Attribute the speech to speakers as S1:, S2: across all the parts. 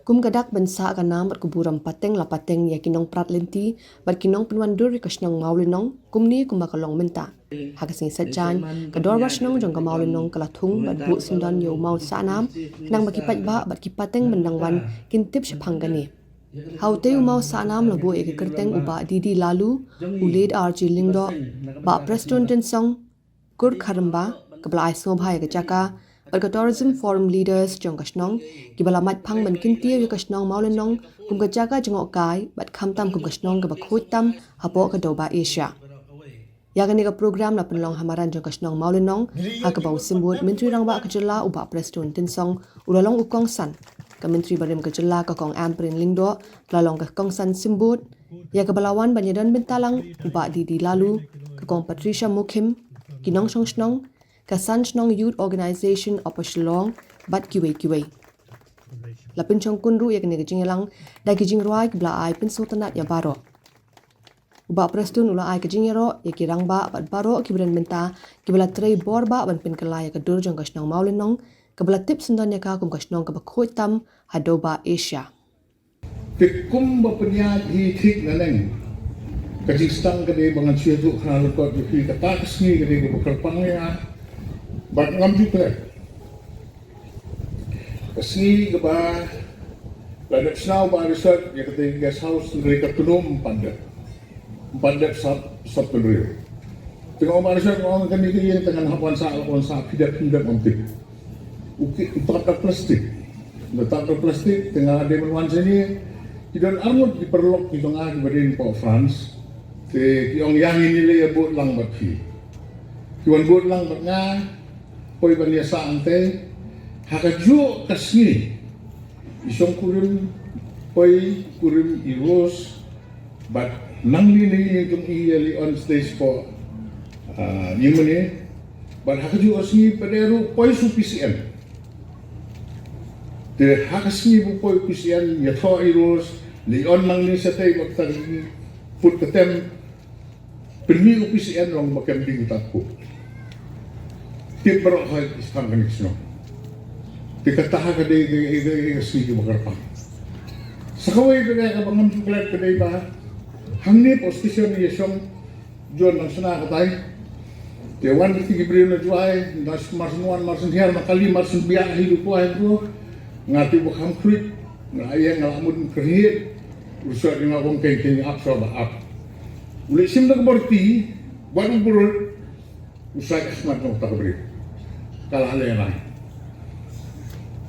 S1: Kum kadak bensa kanam bat kuburam pateng la pateng ya kinong prat lenti bat kinong penwandur kasnong maulinong kumni kumakalong menta. Hakasing sajan kador wasnong jong kamaulinong kalathung bat bu sindan yo mau sanam nang bakipat ba bat kipateng mendangwan kintip shaphangani. Haute umau sanam labo eke kerteng uba didi lalu uled RG lingdo ba preston tensong kur kharamba kabla aiso bhai ke chaka tourism forum leaders jong kasnong gibalamat phang man kintie wi kasnong maulenong kum ka jaga jongok kai bat khamtam kum kasnong ka bakhutam hapo ka doba asia yagani ka program na penlong hamaran jong kasnong maulenong hakabau simbut menteri rangba kajela uba preston tinsong ulalong ukong san ka menteri barim kajela ka kong amprin lingdo lalong ka kong san simbut ya ka balawan banyadan bentalang uba di lalu ka kong patricia mukim kinong song Kasan Snong Youth Organization Opashilong bat kiwei. Lapin chong kunru yak ne gijingelang da gijingroi bla ai pin sultanat ya baro. Uba prestun ula ai gijingero yakirang ba bat baro kibren menta kibla trei borba ban pin kala ya kadur jong kasnong maulenong kabla tip sundan ya ka kum kasnong ka bakhoitam hadoba asia.
S2: Tikum ba penya hi thik na neng. Kajistang kade bangan syeduk khana ko di katakas ni kade ko bakal ya. Bat ngam juga. Kasih keba ladak snau ba resort ya kata guest house mereka tunum pandat sab penrio. Tengok ba resort orang kan ini yang tengah hapuan sa pidat ontik. Ukit utak plastik. Letak plastik tengah ada menuan sini tidak armut diperlok di tengah dibanding Pak France. Yang ini le buat lang batfi. Kiwan buat lang batnya poi baliasa ante hakaju kasni isong kurim poi kurim iros but nangli ni yung iyali on stage for nimone but hakaju kasni padero poi su PCM te hakasni bu poi PCM yatho iros leon nangli sa tay magtagi put katem permi PCM long makambing takpo Tipro hay isang kanisno. Tikataha ka day sige magarpa. Sa kaway ka day kabangam suklat ka day ba? Hangni postisyon ni Yesong John ng sana katay. Tewan ka tigibril na juay, nas marsunuan marsunhiyar makali marsunbiya hidup po ay ko. Ngati bukang krit, na ayang ngalamod kerhit. Usap yung akong kay akso ba ap. Uli sim na kabarti, wadong burol, usay asmat ng takabril. Kalah lain.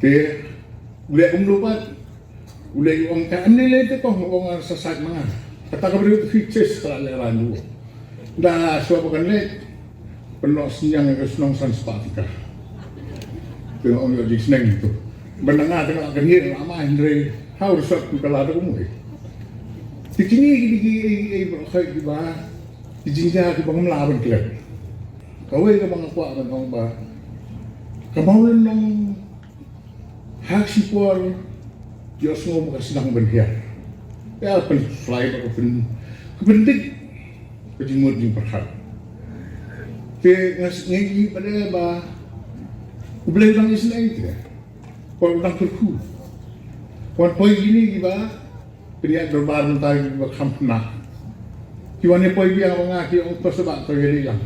S2: Ke ulek lupat ulek orang kan nilai tu kau orang sesat mana. Kata kau beri features kalah lain dulu. Dah suap kan lek penuh siang ke senang sanspatika. Tengok orang jadi senang itu. Benangnya tengok kenir lama Andre harus suap kalah ada kamu. Di sini berkait di bawah di jinjah di bawah melawan kelak. Kau yang bang kuat kan orang bah. Kemauan nong hak sipol Diyos mo makasindang banhiya. Kaya pen-fly ba kepenting kejimut yung perhat. Kaya ngayon pada ba ublay lang isla ito ya. Kung ulang terku. Kung poy gini ba pilihan berbar tayo berkampna. Kiwan ni poy biang mga kiyong pasabak ko yun lang.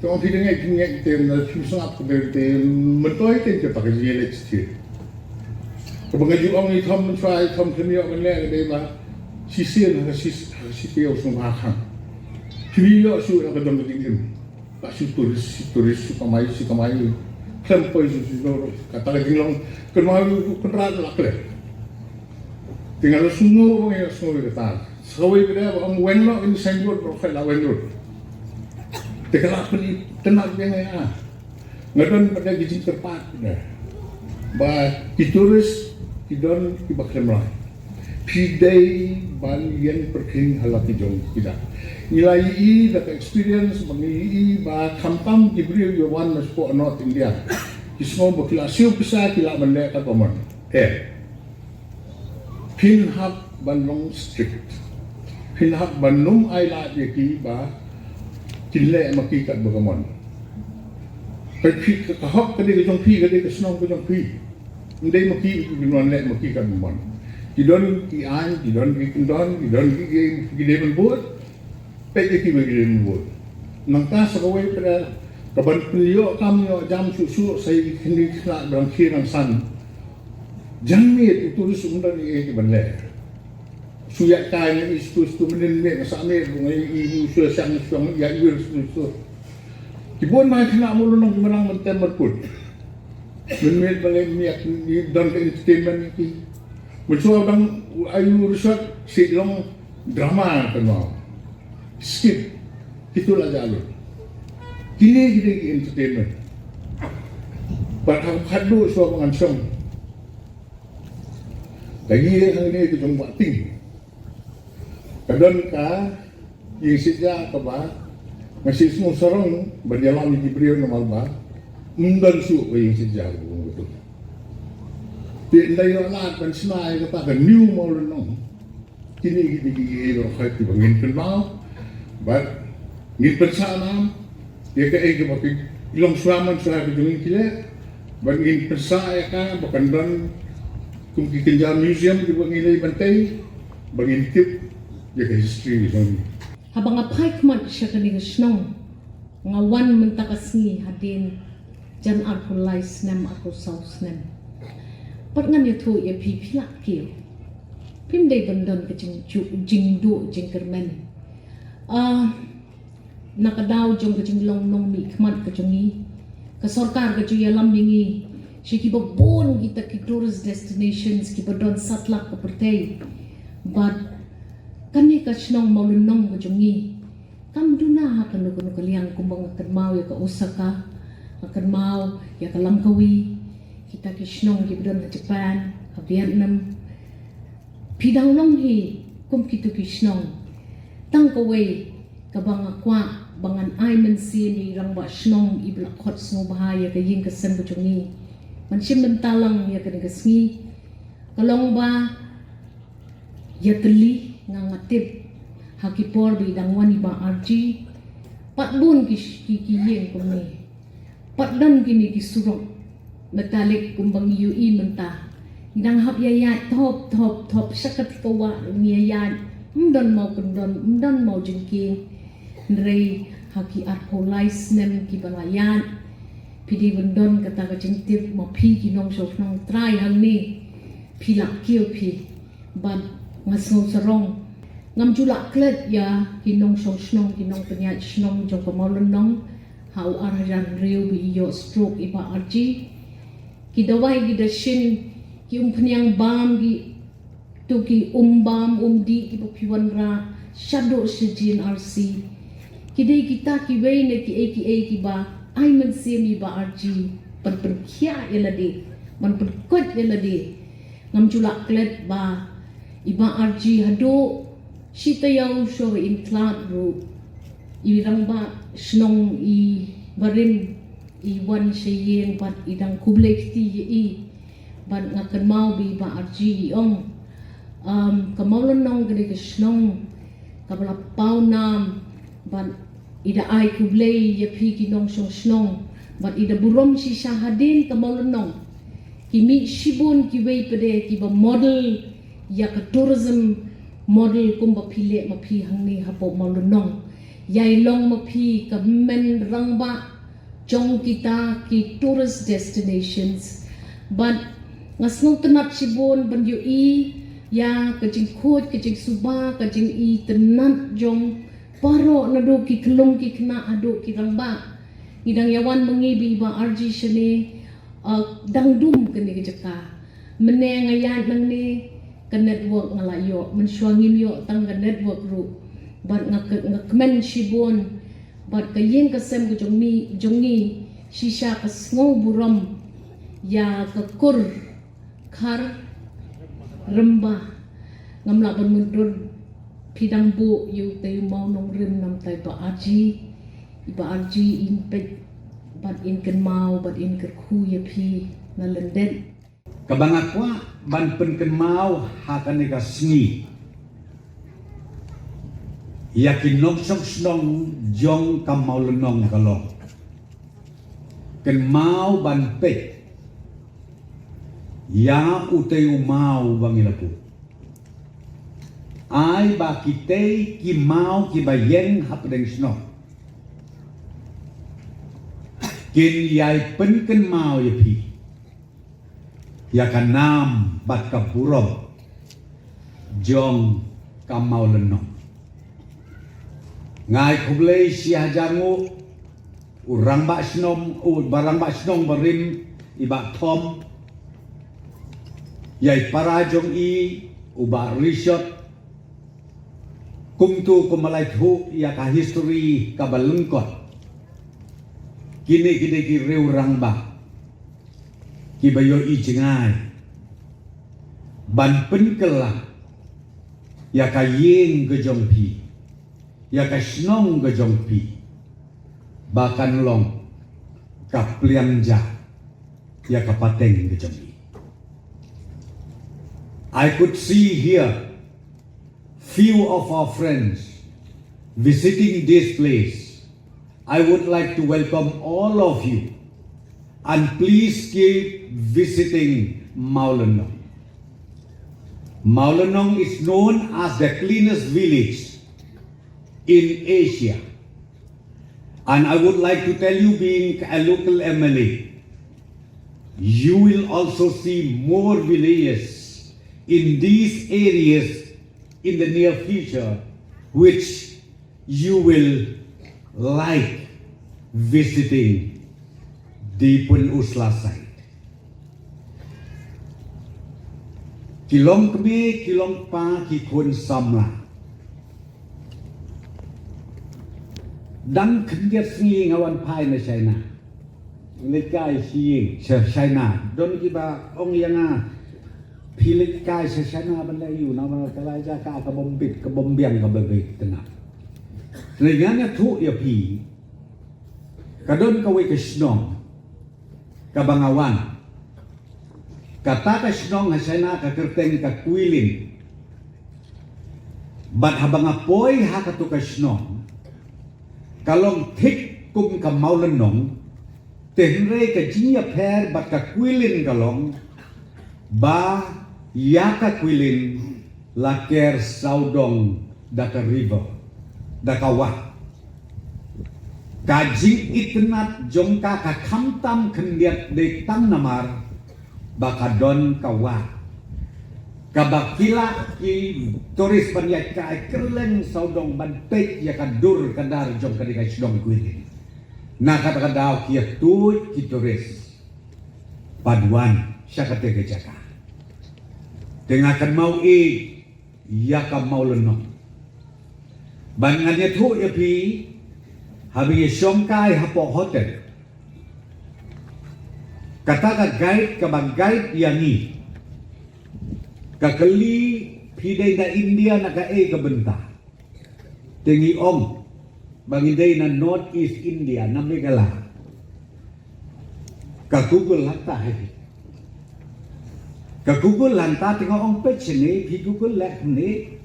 S2: Kung pinangay kingay ito na susap ko ito mentoy ito pakai jelit sih. Kung ngayon ang itom try itom kaniyo kanila di ba sisir na sisiyo sumahan. Kiniyo su ang kadang tingin. Kasi turis kamay klempoy su katalang lang kemalu kenrat lakle. Tinggal sungu ang sungu kita. Saway kita ang wenlo in senggol pro kala wenlo. Tekalak ni tenag dia nga. Ngadon pada gijing terpat na. Ba kituris kidon kibaklemra. Pidai ban yen perking halati jong kita. Nilai i da experience mangi ba kampam gibril yo wan mas po North India. Kismo bakila siu pisa kila mande ka komon. Pinhak banong strict. Pinhak banung ay la yaki ba Chile makikat bagamon. Kahok kadi ka jong pi kadi ka snong ka jong pi. Ndai maki binuan lek maki kan mon. Kidon ki an, kidon ki kendon, kidon ki demen buat. Pede ki bagi demen buat. Nangka sakawai pada kaban pelio kami jam susu saya kini nak dalam kirang san. Jamit itu sudah ni banle. Suyak kai ni istu menilai sampai bungai ibu suasang ya ibu susu. Kibun mai kena mulu nang menang menten berput. Menilai balai niat ni dan entertainment ni. Mencuba bang ayu rusat silong drama kenal. Skip itulah jalur. Kini kita entertainment. Padahal hadu suap ngansong. Lagi yang ini kita buat ting. Kadang yang sejak apa masih semua sorong berjalan di beliau normal ba, mundan su yang sejak betul. Tidak nak pensiunai kata ke new model nong. Kini kita berhati bangin kenal, but ngin pensanam. Ya ke bagi ilang selaman saya berjumpa kita, bagi persaya kan bahkan dan kumkikinja museum di bagi nilai bantai, bagi tip ya ke history ni.
S3: Habang apai kemat siya kaniga snong, ngawan mentakasngi hadin jan aku lais nem aku saus nem. Pat ngan itu ya pipilak kio, pim day bandon ke jingdu jingkermen. Nakadaw jong kajing long nong mi kmat kajongi kasorkar kajuya lambingi shiki babon kita ki tourist destinations ki badon satlak ka pertay but kani kasnong maulunong kajongi kam duna ha kanu kaliang kumbang akan mau ya ka Osaka akan mau ya ka Langkawi kita kisnong ki badon ka Japan ka Vietnam pidang long hi kum kitu kisnong tangkaway kabang akwa bangan ay mensi ni rang ba snong iblak hot sngo bahaya ka ying ka sem bujungi mansim mentalang ya ka negasngi kalong ba ya teli ngangatip hakipor bi dangwan iba arji patbun ki ying kumi patdan kini ki surok metalik kumbang UI mentah idang hap yayat top sakat kawa ngiyayat mdan mau jengking Nrei haki arpolais nem ki balayan pidi bendon kata kacintip ma pi ki nong so nong try hang ni pilak kio pi ban ngasong sarong ngam julak klet ya ki nong so snong ki nong penyat snong jong kamalon nong hau arhan riu bi yo stroke iba arji ki dawai ki dashin ki penyang bam ki tu ki bam di ki piwan ra shadow sejin RC kidai kita ki wei ne ki ba ai man sim ba RG pan kia elade man kot elade ngam julak klet ba iba RG hado sitayau so in cloud ru irang ba snong I barim I wan sheyeng bat idang kublek ti I ban ngakan mau bi ba RG ong kamaulon nong gede ke snong kabla pau nam ban ida ai kublei ya pi ki nong song snong ban ida burom si syahadin kamaulon nong kimi shibun ki wei pede ki ba model ya ka tourism model kumba pile ma pi hangni hapo maulon nong yai long ma pi ka men rangba jong kita ki tourist destinations ban ngasnong tenat shibun ban yu I ya kajing khot kajing suba kajing I tenat jong paro na do ki kelong ki kena ado ki rangba idang yawan mengibi ba RG shane dangdum kene kejaka meneng ayat nang ni ke network ngalayo mensuangim yo tang ke network ru bat ngakmen shibon bat kayeng kasem ko jongi shisha ka sngo buram ya ka kur khar rembah ngamla ban mundur pidang bu yu tayu mau nong rim nam tay ba arji impet bat in ken mau bat in ker khu ya pi na lenden
S4: kabangakwa ban pen ken mau hakan ni kasngi yakin nok sok snong jong kamau lenong kalong ken mau ban pet ya utay umau bangilapu. Ay ba kitay kimau kibayeng hapdeng sno. Kin yay penken mau yapi. Ya kanam bat kapuro jong kamau lenong. Ngai kublay siya jangu urang ba snom barang ba snom barim iba tom yay parajong i uba rishot kumtu kumalay thu ya ka history kabalungkot kini ki reurang ba kibayo i jengay ban penkela ya ka yeng gejong pi ya ka snong gejong pi bahkan long ka plianja ya ka pateng gejong pi. I could see here few of our friends visiting this place. I would like to welcome all of you and please keep visiting Maulenong. Maulenong is known as the cleanest village in Asia. And I would like to tell you, being a local MLA, you will also see more villages in these areas in the near future, which you will like visiting the Pun Usla site. Kilong kami, kilong pa, kikun samla. Dang kendiat singi ngawan pai na China. Lekay siying sa China. Don kiba ong yang pilit kay sa China balay yu na mga kalaja ka kabombit kabombiang kababik tena. Naganya tu ya pi. Kadon kaway kasnong kabangawan. Kata kasnong sa China kakerteng kakwilin. Bat habang apoy hakatu kasnong. Kalong tik kum ka Maulenong tenre ka jinya per bat ka kwilin kalong ba ya ka kwilin laker saudong da ka river da ka wa ka jing itnat jong ka kamtam kendiat de tang namar ba ka don ka wa kabakila ki turis banyak ka kerleng saudong bantek ya kadur kadar jong kadika sidong kuilin na kadaw ki tuit ki turis paduan siya katega jaka dengakan mau ya ka Maulenong bangannya tu ya pi habi songkai hapo hotel kata ka guide ka bang guide yangi kakali pidai na India na kae kabenta tingi om bangiday na North East India na Megala kakugul hata kakugul hanta tinga ong page ni higugul lek ni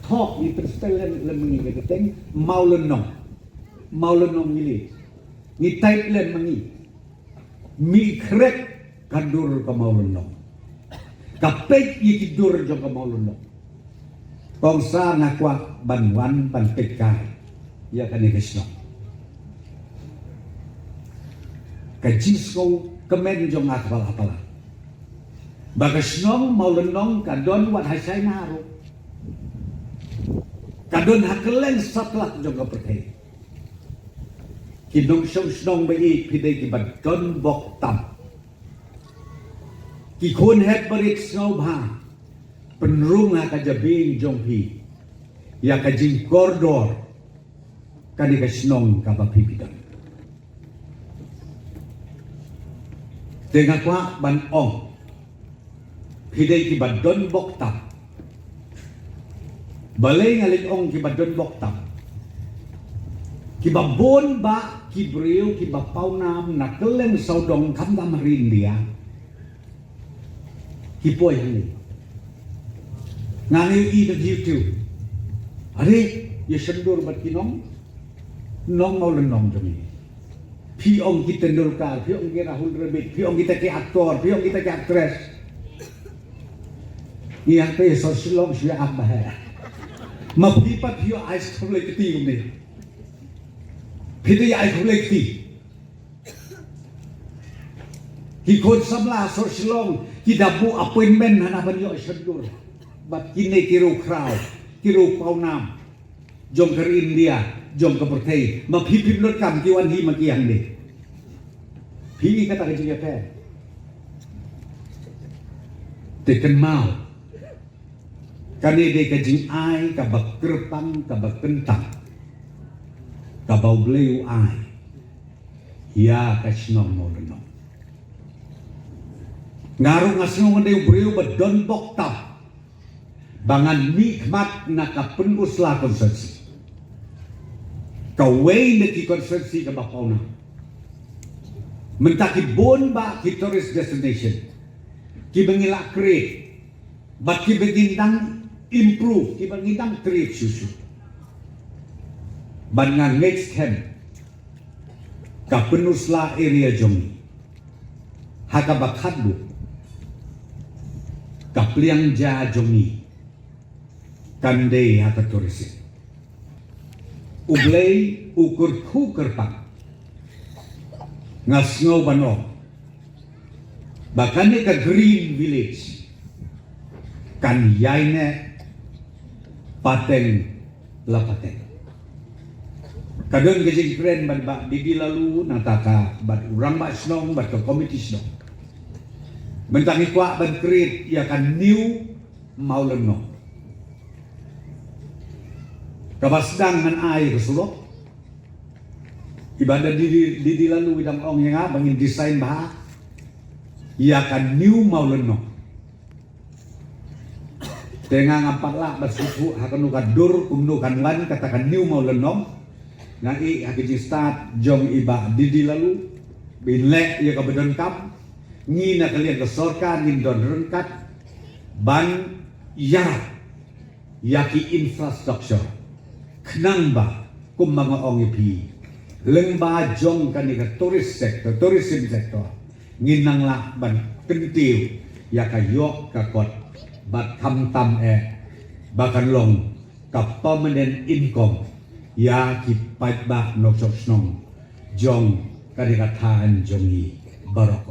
S4: talk ni perstellen lemengi keteng Maulenong ini ni type len mengi mi krek kadur ka Maulenong kapek ikidur jong ka Maulenong kong sa nakwa banwan panpekay ya kanikasno kajisong kemen jong akapal-apala bagasnong Maulenong kadon wat hasay naro kadon hakeleng satlak jong kapekay kinong siyong bai piday kibadon boktam kikun het barit snow ba penrunga kajabing jongpi ya kajing koridor kadika snong kapapipidan dengan kwa ban ong piday kibadon boktam balay ngalit ong kibadon boktam kibabon ba kibriw kibapawnam nakeleng saudong kamdam rindia hipoy hani ngani i YouTube are ya sendur bat kinong nong Maulenong jami Pi ong kita Tendulkar, pi ong kita Rahul Dravid, pi ong kita ke aktor, pi ong kita ke aktris. Yang pe sosiolog sudah apa ya? Mapipat pi ais kolektif ni. Pi tu ais kolektif. Kikon samla sosiolog kita bu appointment hana banyo schedule. Bat kini kiro crowd, kiro paunam. Jom ke India, jom ke Pertai, mapipip not kam kiwan hi makiang ni. Pi kata ke dia pe. Tekan mau. Kani de ke jing ai ka bak kerpang ka bak kentang. Ka bau bleu ai. Ya ka snong mo no. Ngaru ngasno ngade breu badon bok tap. Bangan nikmat na kapenusla konsensi. Kaway na ki konsensi ka bapaw na. Mentaki bon ba ki tourist destination. Ki bangila create. But ki bangindang improve. Ki bangindang create susu. Ban nga next time. Kapenusla area jongi. Haka bakhadbu. Kapliang ja jongi. Kandai hata turisin. Ublay ukur kukur pa. Ngasngaw bano. Bahkan ka green village. Kan yayne pateng lapateng. Kadon gajing kren ba di lalu nataka bad urang ba snong bad ka committee snong. Mentangi kwa ban create ya kan new maulenno. Kabasdang man ay Rasulullah. Ibadah di lalu idang ong yang bangin desain bah. Ia kan new mauleno. Tengah ngapatlah bersuku hakan ukadur umnukan lan katakan new mauleno. Ngai hakiji start jong iba di lalu binlek ia kabedon kam ngina kalian kesorkan ngin don rengkat ban yarat yaki infrastruktur kenang ba kum mga ongipi lengba jong kanika tourism sector nginang lah ban kentiu ya kayok kakot bat tam bakan long ka permanent income ya ki pait ba nok sok snong jong kanika taan jongi baroko